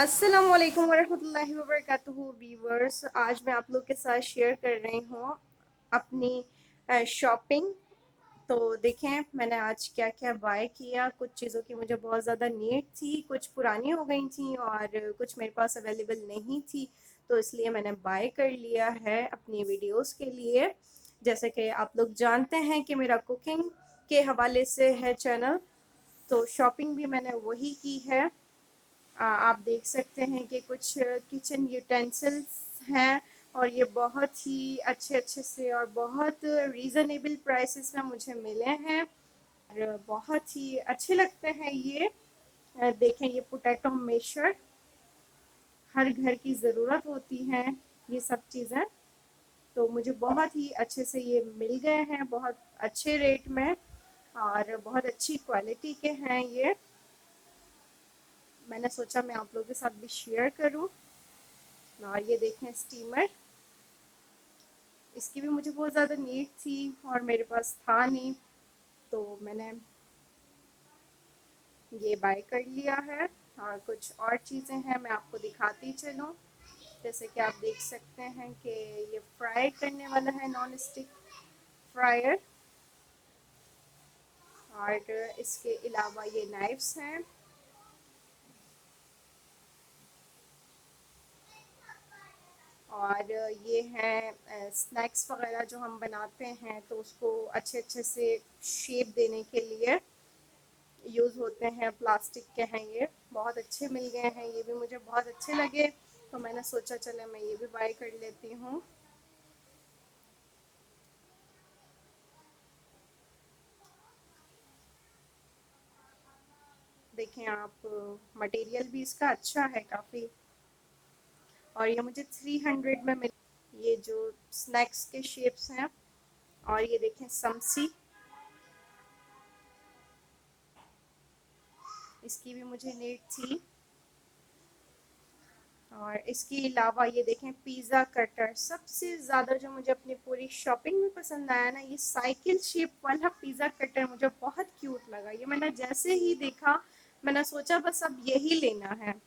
अस्सलामुअलैकुम वरहमतुल्लाहि वबरकातुहू व्यूवर्स। आज मैं आप लोग के साथ शेयर कर रही हूँ अपनी शॉपिंग। तो देखें मैंने आज क्या क्या बाय किया। कुछ चीज़ों की मुझे बहुत ज़्यादा नीड थी, कुछ पुरानी हो गई थी और कुछ मेरे पास अवेलेबल नहीं थी, तो इसलिए मैंने बाय कर लिया है अपनी वीडियोस के लिए। जैसे कि आप लोग जानते हैं कि मेरा कुकिंग के हवाले से है चैनल, तो शॉपिंग भी मैंने वही की है। आप देख सकते हैं कि कुछ किचन यूटेंसिल्स हैं और ये बहुत ही अच्छे अच्छे से और बहुत रीज़नेबल प्राइसेस में मुझे मिले हैं और बहुत ही अच्छे लगते हैं ये। देखें ये पोटैटो मेशर, हर घर की ज़रूरत होती है ये सब चीज़ें, तो मुझे बहुत ही अच्छे से ये मिल गए हैं, बहुत अच्छे रेट में और बहुत अच्छी क्वालिटी के हैं ये। मैंने सोचा मैं आप लोगों के साथ भी शेयर करूं। और ये देखें स्टीमर, इसकी भी मुझे बहुत ज़्यादा नीड थी और मेरे पास था नहीं, तो मैंने ये बाय कर लिया है। और कुछ और चीज़ें हैं मैं आपको दिखाती चलूँ। जैसे कि आप देख सकते हैं कि ये फ्राई करने वाला है नॉन स्टिक फ्रायर, और इसके अलावा ये नाइफ्स हैं और ये हैं स्नैक्स वगैरह जो हम बनाते हैं तो उसको अच्छे अच्छे से शेप देने के लिए यूज़ होते हैं। प्लास्टिक के हैं ये, बहुत अच्छे मिल गए हैं, ये भी मुझे बहुत अच्छे लगे, तो मैंने सोचा चले मैं ये भी बाय कर लेती हूँ। देखें आप, मटेरियल भी इसका अच्छा है काफ़ी, और ये मुझे 300 में मिल। ये जो स्नैक्स के शेप्स हैं, और ये देखें समसी, इसकी भी मुझे नीड थी। और इसके अलावा ये देखें पिज़्ज़ा कटर, सबसे ज़्यादा जो मुझे अपनी पूरी शॉपिंग में पसंद आया ना, ये साइकिल शेप वाला पिज़्ज़ा कटर मुझे बहुत क्यूट लगा। ये मैंने जैसे ही देखा मैंने सोचा बस अब यही लेना है।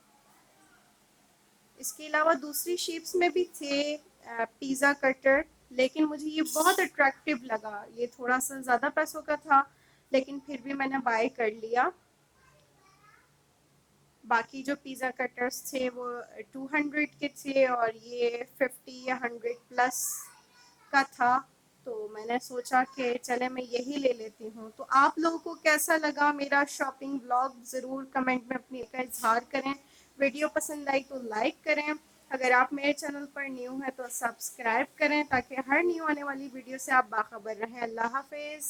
इसके अलावा दूसरी शेप्स में भी थे पिज़्ज़ा कटर, लेकिन मुझे ये बहुत अट्रैक्टिव लगा। ये थोड़ा सा ज़्यादा पैसों का था, लेकिन फिर भी मैंने बाय कर लिया। बाकी जो पिज़्ज़ा कटर्स थे वो 200 के थे और ये 50 या 100 प्लस का था, तो मैंने सोचा कि चले मैं यही ले लेती हूँ। तो आप लोगों को कैसा लगा मेरा शॉपिंग ब्लॉग, ज़रूर कमेंट में अपनी का इजहार करें। वीडियो पसंद आई तो लाइक करें, अगर आप मेरे चैनल पर न्यू हैं तो सब्सक्राइब करें ताकि हर न्यू आने वाली वीडियो से आप बाखबर रहें। अल्लाह हाफिज़।